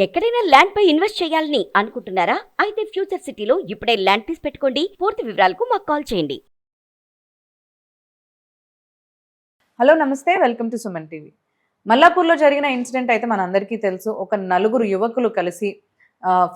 ఎక్కడైనా ల్యాండ్ పై ఇన్వెస్ట్ చేయాలని అనుకుంటున్నారా? అయితే ఫ్యూచర్ సిటీలో ఇప్పుడే ల్యాండ్ తీసి పెట్టుకోండి. పూర్తి వివరాలకు మాకు కాల్ చేయండి. హలో నమస్తే, వెల్కమ్ టు సుమన్ టీవీ. మల్లాపూర్లో జరిగిన ఇన్సిడెంట్ అయితే మనందరికీ తెలుసు. ఒక నలుగురు యువకులు కలిసి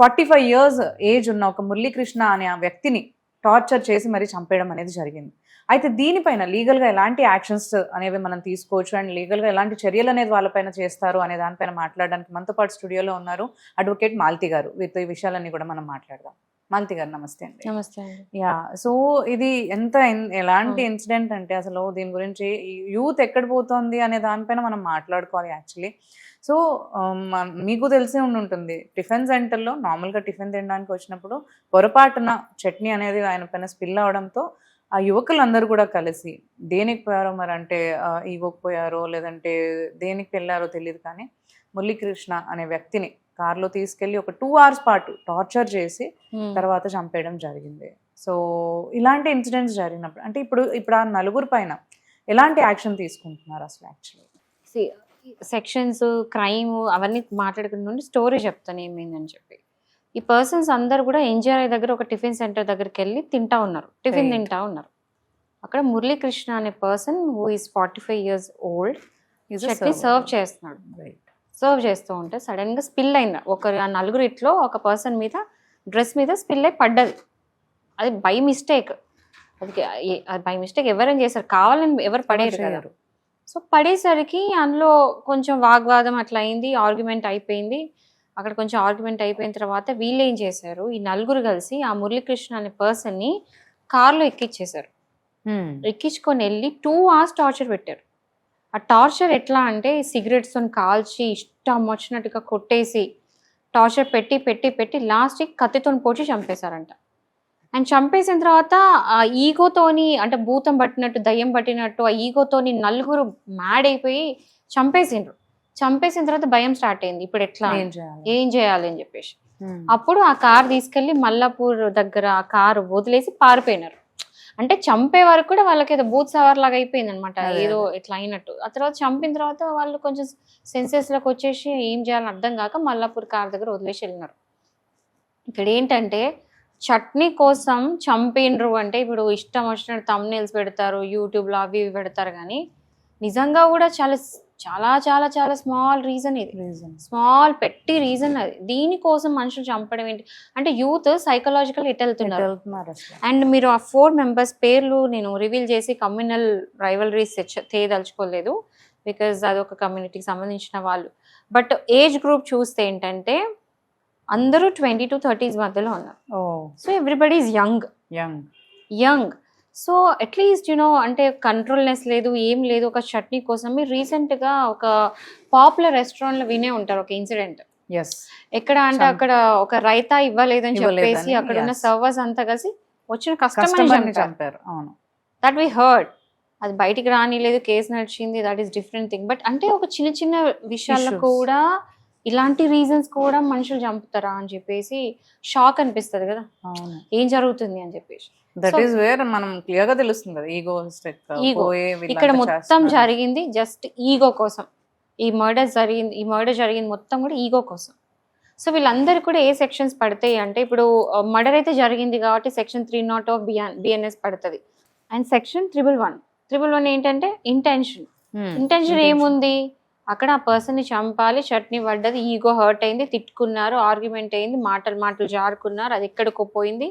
45 years ఏజ్ ఉన్న ఒక మురళీకృష్ణ అనే ఆ వ్యక్తిని టార్చర్ చేసి మరీ చంపేయడం అనేది జరిగింది. అయితే దీనిపైన లీగల్గా ఎలాంటి యాక్షన్స్ అనేవి మనం తీసుకోవచ్చు అండ్ లీగల్గా ఎలాంటి చర్యలు అనేది వాళ్ళపైన చేస్తారు అనే దానిపైన మాట్లాడడానికి మనతో పాటు స్టూడియోలో ఉన్నారు అడ్వకేట్ మాలతి గారు. వీరితో ఈ విషయాలన్నీ కూడా మనం మాట్లాడదాం. మాలతి గారు నమస్తే అండి. నమస్తే అండి. యా, సో ఇది ఎలాంటి ఇన్సిడెంట్ అంటే అసలు దీని గురించి యూత్ ఎక్కడ పోతుంది అనే దానిపైన మనం మాట్లాడుకోవాలి యాక్చువల్లీ. సో మీకు తెలిసే ఉంటుంది, టిఫిన్ సెంటర్లో నార్మల్గా టిఫిన్ తినడానికి వచ్చినప్పుడు పొరపాటున చట్నీ అనేది ఆయన పైన స్పిల్ అవడంతో ఆ యువకులందరూ కూడా కలిసి దేనికి పోయారో మరి, అంటే ఈగోకి పోయారో లేదంటే దేనికి వెళ్ళారో తెలియదు, కానీ మురళీకృష్ణ అనే వ్యక్తిని కార్లో తీసుకెళ్ళి ఒక 2 hours పాటు టార్చర్ చేసి తర్వాత చంపేయడం జరిగింది. సో ఇలాంటి ఇన్సిడెంట్స్ జరిగినప్పుడు అంటే ఇప్పుడు ఆ నలుగురు పైన ఎలాంటి యాక్షన్ తీసుకుంటున్నారు అసలు? యాక్చువల్లీ సెక్షన్స్, క్రైమ్ అవన్నీ మాట్లాడుకుంటుంటే స్టోరీ చెప్తాను ఏమైందని చెప్పి. ఈ పర్సన్స్ అందరు కూడా ఎన్జిఆర్ దగ్గర ఒక టిఫిన్ సెంటర్ దగ్గరికి వెళ్ళి తింటా ఉన్నారు, టిఫిన్ తింటా ఉన్నారు. అక్కడ మురళీకృష్ణ అనే person who is 45 years old chutney serve చేస్తున్నాడు. సర్వ్ చేస్తూ ఉంటే సడన్ గా స్పిల్ అయింది. ఆ నలుగురు ఇట్లో ఒక పర్సన్ మీద డ్రెస్ మీద స్పిల్ అయి పడ్డది. అది బై మిస్టేక్. అది బై మిస్టేక్ ఎవరైనా చేశారు, కావాలని ఎవరు పడేరు కదా. సో పడేసరికి అందులో కొంచెం వాగ్వాదం అట్లా అయింది, ఆర్గ్యుమెంట్ అయిపోయింది. అక్కడ కొంచెం ఆర్గ్యుమెంట్ అయిపోయిన తర్వాత వీళ్ళు ఏం చేశారు, ఈ నలుగురు కలిసి ఆ మురళీకృష్ణ అనే పర్సన్ ని కార్లో ఎక్కించేశారు. ఎక్కించుకొని వెళ్ళి 2 hours టార్చర్ పెట్టారు. ఆ టార్చర్ ఎట్లా అంటే సిగరెట్స్తో కాల్చి ఇష్టం వచ్చినట్టుగా కొట్టేసి టార్చర్ పెట్టి పెట్టి పెట్టి లాస్ట్కి కత్తితో పొడిచి చంపేశారంట. అండ్ చంపేసిన తర్వాత ఆ ఈగోతోని, అంటే భూతం పట్టినట్టు దయ్యం పట్టినట్టు ఆ ఈగోతోని నలుగురు మ్యాడ్ అయిపోయి చంపేసిండ్రు. చంపేసిన తర్వాత భయం స్టార్ట్ అయింది, ఇప్పుడు ఎట్లా ఏం చేయాలి అని చెప్పేసి. అప్పుడు ఆ కార్ తీసుకెళ్లి మల్లాపూర్ దగ్గర ఆ కారు వదిలేసి పారిపోయినారు. అంటే చంపే వరకు కూడా వాళ్ళకి ఏదో బూత్ సవార్ లాగా అయిపోయింది అనమాట, ఏదో ఇట్లా అయినట్టు. ఆ తర్వాత చంపిన తర్వాత వాళ్ళు కొంచెం సెన్సెస్ లోకి వచ్చేసి ఏం చేయాలని అర్థం కాక మల్లాపూర్ కార్ దగ్గర వదిలేసి వెళ్ళినారు. ఇక్కడ ఏంటంటే చట్నీ కోసం చంపిండ్రు అంటే ఇప్పుడు ఇష్టం వచ్చినట్టు థంబ్నెయిల్స్ పెడతారు, యూట్యూబ్లో అవి ఇవి పెడతారు, కానీ నిజంగా కూడా చాలా చాలా చాలా చాలా స్మాల్ రీజన్ ఇది, స్మాల్ పెట్టి రీజన్ అది. దీనికోసం మనుషులు చంపడం ఏంటి అంటే యూత్ సైకలాజికల్ ఎట్ వెళ్తున్నారు. అండ్ మీరు ఆ 4 members పేర్లు నేను రివీల్ చేసి కమ్యూనల్ రైవలరీస్ తేదలుచుకోలేదు, బికాజ్ అదొక కమ్యూనిటీకి సంబంధించిన వాళ్ళు. బట్ ఏజ్ గ్రూప్ చూస్తే ఏంటంటే అందరూ 20 to 30s మధ్యలో ఉన్నారు. So everybody is young. So at least అంటే కంట్రోల్నెస్ లేదు, ఏం లేదు. ఒక చట్నీ కోసం మీరు రీసెంట్గా ఒక పాపులర్ రెస్టారెంట్లో వినే ఉంటారు ఒక ఇన్సిడెంట్. ఎక్కడ అంటే అక్కడ ఒక రైతా ఇవ్వలేదని చెప్పేసి అక్కడ ఉన్న సర్వర్స్ అంతా కలిసి వచ్చిన కస్టమర్ని చంపారు. That we heard. అది బయటికి రానిలేదు, కేసు నడిచింది, that is different thing. But అంటే ఒక చిన్న చిన్న విషయాల్లో కూడా ఇలాంటి రీజన్స్ కూడా మనుషులు చంపుతారా అని చెప్పేసి షాక్ అనిపిస్తుంది కదా, ఏం జరుగుతుంది అని చెప్పేసి. దట్ ఈస్ వేర్ మనం క్లియర్ గా తెలుస్తుంది కదా, ఈగో ఇక్కడ మొత్తం జరిగింది జస్ట్ ఈగో కోసం. ఈ మర్డర్ జరిగింది మొత్తం కూడా ఈగో కోసం. సో వీళ్ళందరూ కూడా ఏ సెక్షన్స్ పడతాయి అంటే, ఇప్పుడు మర్డర్ అయితే జరిగింది కాబట్టి సెక్షన్ 301 of BNS పడుతుంది. అండ్ సెక్షన్ 311 ఏంటంటే ఇంటెన్షన్ ఏముంది, అక్కడ ఆ పర్సన్ని చంపాలి, చట్నీ పడ్డది, ఈగో హర్ట్ అయింది, తిట్టుకున్నారు, ఆర్గ్యుమెంట్ అయింది, మాటలు జారుకున్నారు, అది ఎక్కడికో పోయింది.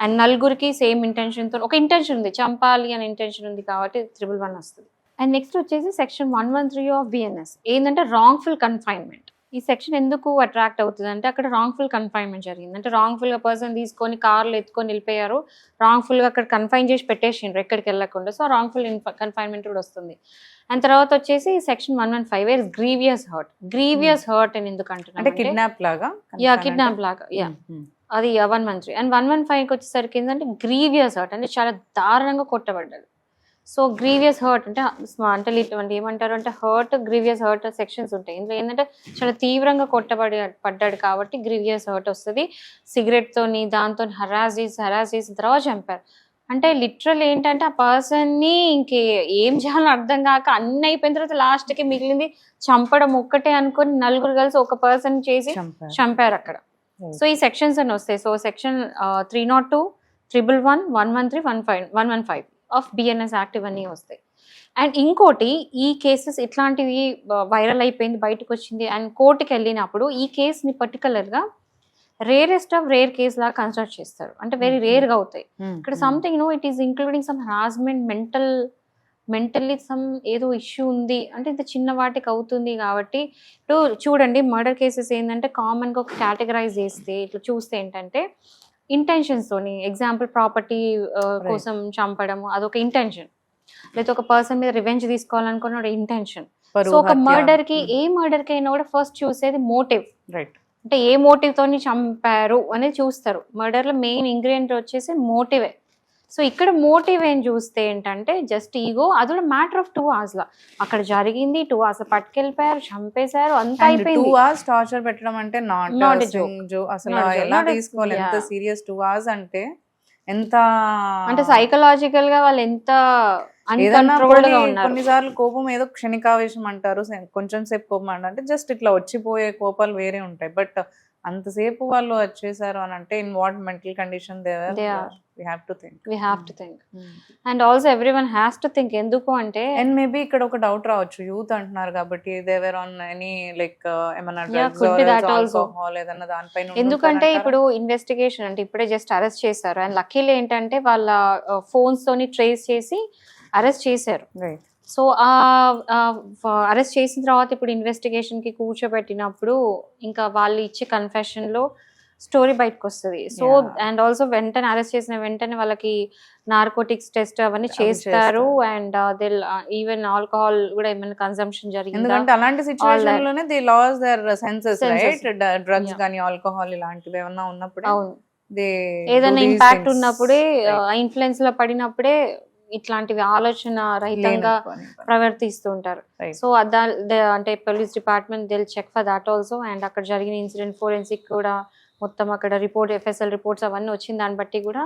అండ్ నలుగురికి సేమ్ ఇంటెన్షన్తో ఒక ఇంటెన్షన్ ఉంది, చంపాలి అని ఇంటెన్షన్ ఉంది కాబట్టి 311 వస్తుంది. అండ్ నెక్స్ట్ వచ్చేసి సెక్షన్ 113 of BNS ఏంటంటే రాంగ్ఫుల్ కన్ఫైన్మెంట్. ఈ సెక్షన్ ఎందుకు అట్రాక్ట్ అవుతుంది అంటే అక్కడ రాంగ్ఫుల్ కన్ఫైన్మెంట్ జరిగింది. అంటే రాంగ్ఫుల్గా పర్సన్ తీసుకొని కార్లు ఎత్తుకొని వెళ్ళిపోయారు, రాంగ్ఫుల్గా అక్కడ కన్ఫైన్ చేసి పెట్టేసిండ్రు ఎక్కడికి వెళ్ళకుండా. సో రాంగ్ఫుల్ కన్ఫైన్మెంట్ కూడా వస్తుంది. అండ్ తర్వాత వచ్చేసి సెక్షన్ 115 గ్రీవియస్ హర్ట్ అని ఎందుకు అంటున్నాను, కిడ్నాప్ లాగా, అది 113. అండ్ 115కి వచ్చేసరికి ఏంటంటే గ్రీవియస్ హర్ట్ అంటే చాలా దారుణంగా కొట్టబడ్డాడు. సో గ్రీవియస్ హర్ట్ అంటే ఏమంటారు అంటే హర్ట్, గ్రీవియస్ హర్ట్ సెక్షన్స్ ఉంటాయి. ఇందులో ఏంటంటే చాలా తీవ్రంగా పడ్డాడు కాబట్టి గ్రీవియస్ హర్ట్ వస్తుంది. సిగరెట్తోని దాంతో హరాస్ చేసిన తర్వాత చంపారు. అంటే లిటరల్ ఏంటంటే ఆ పర్సన్ ని ఏం చేయాలో అర్థం కాక అన్ని అయిపోయిన తర్వాత లాస్ట్ కి మిగిలింది చంపడం ఒక్కటే అనుకొని నలుగురు కలిసి ఒక పర్సన్ చేసి చంపారు అక్కడ. సో ఈ సెక్షన్స్ అని వస్తాయి. So section 302, 111, 113, 115 of BNS act ఇవన్నీ వస్తాయి. అండ్ ఇంకోటి, ఈ కేసెస్ ఇట్లాంటివి వైరల్ అయిపోయింది, బయటకు వచ్చింది అండ్ కోర్టుకి వెళ్ళినప్పుడు ఈ కేసుని పర్టికులర్గా రేరెస్ట్ ఆఫ్ రేర్ కేస్ లాగా కన్సిడర్ చేస్తారు. అంటే వెరీ రేర్గా అవుతాయి. ఇక్కడ something it is including some harassment, mentally some ఏదో ఇష్యూ ఉంది అంటే ఇంత చిన్న వాటికి అవుతుంది. కాబట్టి ఇప్పుడు చూడండి, మర్డర్ కేసెస్ ఏంటంటే కామన్గా ఒక కేటగరైజ్ చేస్తే ఇట్లా చూస్తే ఏంటంటే ఇంటెన్షన్స్తోని, ఎగ్జాంపుల్ ప్రాపర్టీ కోసం చంపడము అదొక ఇంటెన్షన్, లేదా ఒక పర్సన్ మీద రివెంజ్ తీసుకోవాలనుకున్న ఒక ఇంటెన్షన్. సో ఒక మర్డర్ కి, ఏ మర్డర్ కి అయినా కూడా ఫస్ట్ చూసేది మోటివ్. రైట్. అంటే ఏ మోటివ్ తోని చంపారు అనేది చూస్తారు. మర్డర్ లో మెయిన్ ఇంగ్రీడియంట్ వచ్చేసి మోటివే. సో ఇక్కడ మోటివ్ ఏం చూస్తే ఏంటంటే జస్ట్ ఈగో, అది కూడా మ్యాటర్ ఆఫ్ 2 hours లా అక్కడ జరిగింది. 2 hours పట్టుకెళ్ళిపోయారు, చంపేశారు, అంతా అయిపోయింది. 2 hours టార్చర్ పెట్టడం అంటే నాట్ అసలు ఎలా తీసుకోవాలి, ఎంత సీరియస్ 2 hours అంటే ఎంత అంటే సైకలాజికల్ గా వాళ్ళు ఎంత అన్కంట్రోల్డ్ గా ఉన్నారు. కొన్నిసార్లు కోపం ఏదో క్షణికావేశం అంటారు, కొంచెం సేపు కోపం అంటే జస్ట్ ఇట్లా వచ్చిపోయే కోపాలు వేరే ఉంటాయి. బట్ అంతసేపు వాళ్ళు వచ్చేసారు అని అంటే in what mental condition they are, we have to think. And also everyone has to think. ఎందుకు అంటే and maybe ఇక్కడ ఒక డౌట్ రావచ్చు, యూత్ అంటున్నారు కాబట్టి they were on any like ఏమన్నా drugs or alcohol ఏదన్నా దానిపైన. ఎందుకంటే ఇప్పుడు ఇన్వెస్టిగేషన్ అంటే ఇప్పుడే జస్ట్ అరెస్ట్ చేశారు అండ్ లక్కీలీ ఏంటంటే వాళ్ళ ఫోన్స్ తోని ట్రేస్ చేసి అరెస్ట్ చేశారు. సో అరెస్ట్ చేసిన తర్వాత ఇప్పుడు ఇన్వెస్టిగేషన్ కి కూర్చోబెట్టినప్పుడు ఇంకా వాళ్ళు ఇచ్చే కన్ఫెషన్ లో స్టోరీ బయటకు వస్తుంది. సో అండ్ ఆల్సో వెంటనే అరెస్ట్ చేసిన వెంటనే వాళ్ళకి నార్కోటిక్స్ టెస్ట్ అవన్నీ చేస్తారు. అండ్ ఈవెన్ ఆల్కహాల్ కూడా ఏమైనా కన్సంప్షన్ జరిగింది. ఎందుకంటే అలాంటి సిచువేషన్ లోనే they lose their senses, right? Drugs గానీ ఆల్కహాల్ ఇలాంటివి ఏమన్నా ఉన్నప్పుడు, ఏదైనా ఇంపాక్ట్ ఉన్నప్పుడే, ఇన్ఫ్లుయెన్స్ లో పడినప్పుడే ఇట్లాంటివి ఆలోచన రహితంగా ప్రవర్తిస్తూ ఉంటారు. సో అంటే police department will check for that also. And అక్కడ జరిగిన ఇన్సిడెంట్ ఫోరెన్సిక్ కూడా మొత్తం అక్కడ రిపోర్ట్, FSL రిపోర్ట్స్ అవన్నీ వచ్చిన దాన్ని బట్టి కూడా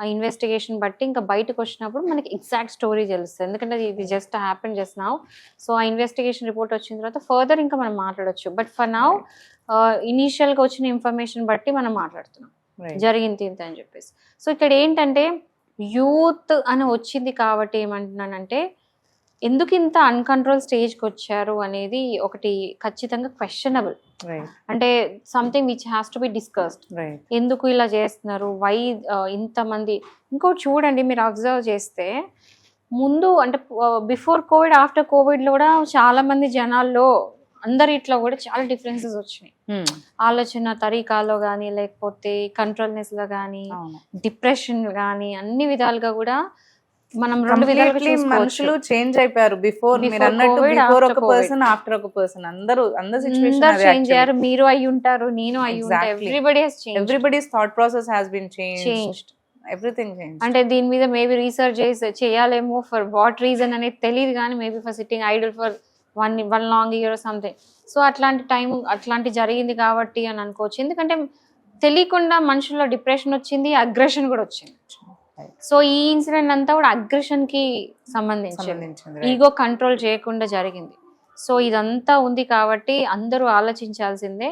ఆ ఇన్వెస్టిగేషన్ బట్టి ఇంకా బయటకు వచ్చినప్పుడు మనకి ఎగ్జాక్ట్ స్టోరీ తెలుస్తుంది. ఎందుకంటే ఇది just happen just now. So ఆ ఇన్వెస్టిగేషన్ రిపోర్ట్ వచ్చిన తర్వాత ఫర్దర్ ఇంకా మనం మాట్లాడొచ్చు. బట్ ఫర్ నౌ ఇనీషియల్ గా వచ్చిన ఇన్ఫర్మేషన్ బట్టి మనం మాట్లాడుతున్నాం జరిగింది ఇంత అని చెప్పేసి. సో ఇక్కడ ఏంటంటే యూత్ అని వచ్చింది కాబట్టి ఏమంటున్నానంటే ఎందుకు ఇంత అన్కంట్రోల్ స్టేజ్కి వచ్చారు అనేది ఒకటి ఖచ్చితంగా క్వశ్చనబుల్. అంటే something which has to be discussed. ఎందుకు ఇలా చేస్తున్నారు, వై ఇంతమంది. ఇంకోటి చూడండి, మీరు అబ్జర్వ్ చేస్తే ముందు అంటే బిఫోర్ కోవిడ్, ఆఫ్టర్ కోవిడ్ లో కూడా చాలా మంది జనాల్లో అందరిట్లో కూడా చాలా డిఫరెన్సెస్ వచ్చినాయి. ఆలోచన తరీకాలో కానీ, లేకపోతే కంట్రోల్నెస్ లో కానీ, డిప్రెషన్ కానీ, అన్ని విధాలుగా కూడా మనం రెండు విధాలుగా మనుషులు చేంజ్ అయిపోయారు. బిఫోర్ మీరు అన్నట్టు బిఫోర్ ఒక పర్సన్, ఆఫ్టర్ ఒక పర్సన్, అందరూ సిచువేషన్ చేంజ్ అయ్యారు. మీరు అయి ఉంటారు, నేను అయి ఉంటాను. Everybody has changed. Everybody's thought process has been changed. Everything changed. అంటే దీని మీద మేబీ రీసెర్చ్ చేయాలేమో, ఫర్ వాట్ రీజన్ అనేది తెలియదు కానీ maybe for sitting idle for one long year something. So అట్లాంటి టైం అట్లాంటి జరిగింది కాబట్టి అని అనుకోవచ్చు. ఎందుకంటే తెలియకుండా మనుషుల్లో డిప్రెషన్ వచ్చింది, అగ్రెషన్ కూడా వచ్చింది. సో ఈ ఇన్సిడెంట్ అంతా కూడా అగ్రెషన్ కి సంబంధించింది, ఈగో కంట్రోల్ చేయకుండా జరిగింది. సో ఇదంతా ఉంది కాబట్టి అందరూ ఆలోచించాల్సిందే.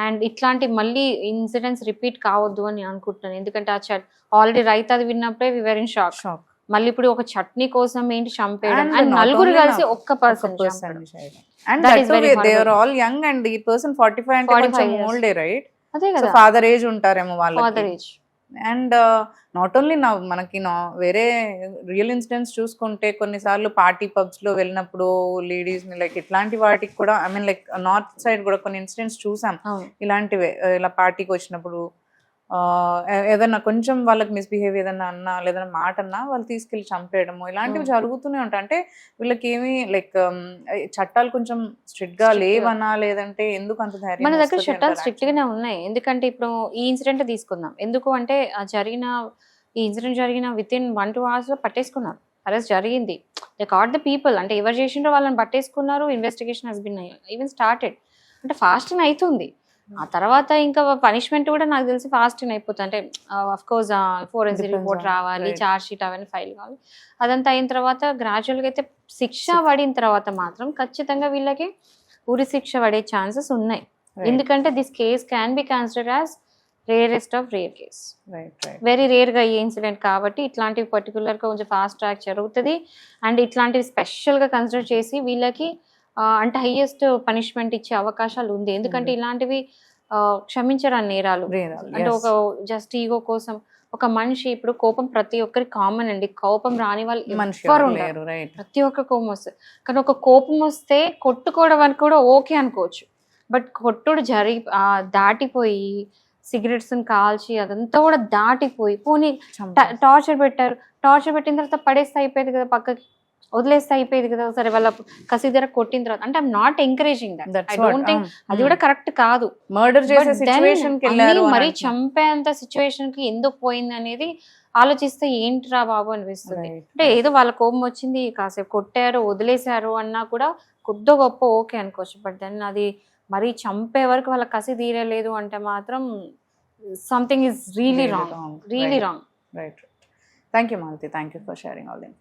అండ్ ఇట్లాంటి మళ్ళీ ఇన్సిడెంట్స్ రిపీట్ కావద్దు అని అనుకుంటున్నాను. ఎందుకంటే ఆల్రెడీ రైతు అది విన్నప్పుడే వి వర్ ఇన్ షాక్. మళ్ళీ ఇప్పుడు ఒక చట్నీ కోసం ఏంటి చంపేయడం, అండ్ నలుగురు కలిసి ఒక్క person. And they are all young and ఈ పర్సన్ 45 అంటే కొంచెం ఓల్డ్ రైట్? అదే కదా, ఫాదర్ ఏజ్ ఉంటారేమో వాళ్ళకి. Father age. And not only మనకి వేరే రియల్ ఇన్సిడెంట్స్ చూసుకుంటే కొన్నిసార్లు పార్టీ పబ్స్ లో వెళ్ళినప్పుడు లేడీస్ ని లైక్ ఇట్లాంటి వాటికి కూడా I mean like north side కూడా కొన్ని ఇన్సిడెంట్స్ చూసాం ఇలాంటివే. ఇలా పార్టీకి వచ్చినప్పుడు ఏదన్నా కొంచెం వాళ్ళకి మిస్బిహేవ్ ఏదన్నా అన్నా లేదన్నా మాట అన్నా వాళ్ళు తీసుకెళ్లి చంపేయడము ఇలాంటివి జరుగుతూనే ఉంటాయి. అంటే వీళ్ళకి ఏమి లైక్ చట్టాలు కొంచెం స్ట్రిక్ట్ గా లేవనా, లేదంటే ఎందుకు అంత ధైర్యం? మన దగ్గర చట్టాలు స్ట్రిక్ట్ గానే ఉన్నాయి. ఎందుకంటే ఇప్పుడు ఈ ఇన్సిడెంట్ తీసుకుందాం. ఎందుకు అంటే ఈ ఇన్సిడెంట్ జరిగిన విత్ ఇన్ 1-2 hours లో పట్టేసుకున్నారు, అరెస్ట్ జరిగింది. They caught the people. అంటే ఎవరు చేసిండ్రో వాళ్ళని పట్టేసుకున్నారు. Investigation has been even started. అంటే ఫాస్టింగ్ అవుతుంది. ఆ తర్వాత ఇంకా పనిష్మెంట్ కూడా నాకు తెలిసి ఫాస్ట్ అయిపోతుంది. అంటే of course forensic Depends report on, రావాలి, right. చార్జ్ షీట్ అవన్నీ ఫైల్ కావాలి. అదంతా అయిన తర్వాత గ్రాడ్యువల్గా అయితే శిక్ష పడిన తర్వాత మాత్రం ఖచ్చితంగా వీళ్ళకి ఉరి శిక్ష పడే ఛాన్సెస్ ఉన్నాయి. Right. ఎందుకంటే this case can be considered as rarest of rare case. Right very రేర్గా అయ్యే ఇన్సిడెంట్ కాబట్టి ఇట్లాంటివి పర్టికులర్గా కొంచెం ఫాస్ట్ ట్రాక్ జరుగుతుంది. అండ్ ఇట్లాంటివి స్పెషల్గా కన్సిడర్ చేసి వీళ్ళకి అంటే హైయెస్ట్ పనిష్మెంట్ ఇచ్చే అవకాశాలు ఉంది. ఎందుకంటే ఇలాంటివి క్షమించరాని నేరాలు. అంటే ఒక జస్ట్ ఈగో కోసం ఒక మనిషి, ఇప్పుడు కోపం ప్రతి ఒక్కరికి కామన్ అండి. కోపం రాని వాళ్ళు ఎవ్వరు ఉండరు. ప్రతి ఒక్క కోపం వస్తుంది. కానీ ఒక కోపం వస్తే కొట్టుకోవడం అని కూడా ఓకే అనుకోవచ్చు. బట్ కొట్టుడు దాటిపోయి సిగరెట్స్ కాల్చి అదంతా కూడా దాటిపోయి పోనీ టార్చర్ పెట్టిన తర్వాత పడేస్తే అయిపోయేది కదా, పక్కకి వదిలేస్తే అయిపోయేది కదా. సరే వాళ్ళ కసిదర కొట్టిన తర్వాత అంటే I'm not encouraging that. I don't think అది కూడా కరెక్ట్ కాదు. మర్డర్ చేసే సిచువేషన్ కి వెళ్ళారు, మరి చంపేంత సిచ్యువేషన్ కి ఎందుకు పోయింది అనేది ఆలోచిస్తే ఏంట్రా బాబు అనిపిస్తుంది. అంటే ఏదో వాళ్ళ కోపం వచ్చింది, కాసేపు కొట్టారు, వదిలేశారు అన్నా కూడా కొద్ది గొప్ప ఓకే అనుకోవచ్చు. బట్ దెన్ అది మరీ చంపే వరకు వాళ్ళ కసి తీరలేదు అంటే మాత్రం something is really wrong. Right. Thank you Malathi, thank you for sharing all the